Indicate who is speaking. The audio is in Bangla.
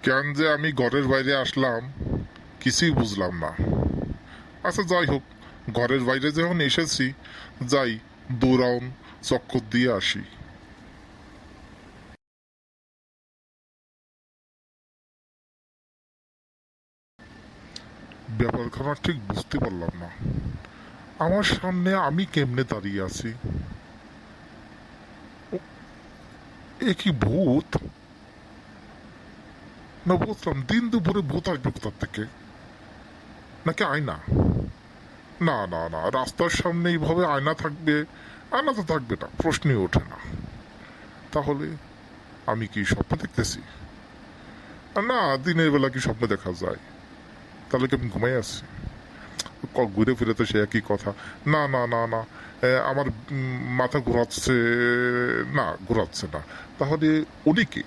Speaker 1: কেন যে আমি ঘরের বাইরে আসলাম কিছুই বুঝলাম না। আচ্ছা যাই হোক, ঘরের বাইরে যখন এসেছি যাই 2 রাউন্ড চক্কর দিয়ে আসি। ব্যাপারখানা ঠিক বুঝতে পারলাম না। আমার সামনে আমি কেমনে দাঁড়িয়ে আছি? এ কি ভূত? না বুঝলাম, দিন দুপুরে ভূত আসবে কোথার থেকে? নাকি আয়না? না না না, রাস্তার সামনে এইভাবে আয়না থাকবে? আয়না তো থাকবে না, প্রশ্নই ওঠে না। তাহলে আমি কি স্বপ্ন দেখতেছি? না, দিনের বেলা কি স্বপ্ন দেখা যায়? তাহলে কি আমি ঘুমাই আছি? ঘুরে ফিরে তো সে একই কথা। না না না না, আমার মাথা ঘোরাচ্ছে। না, ঘোরাচ্ছে না। তাহলে উনি কে?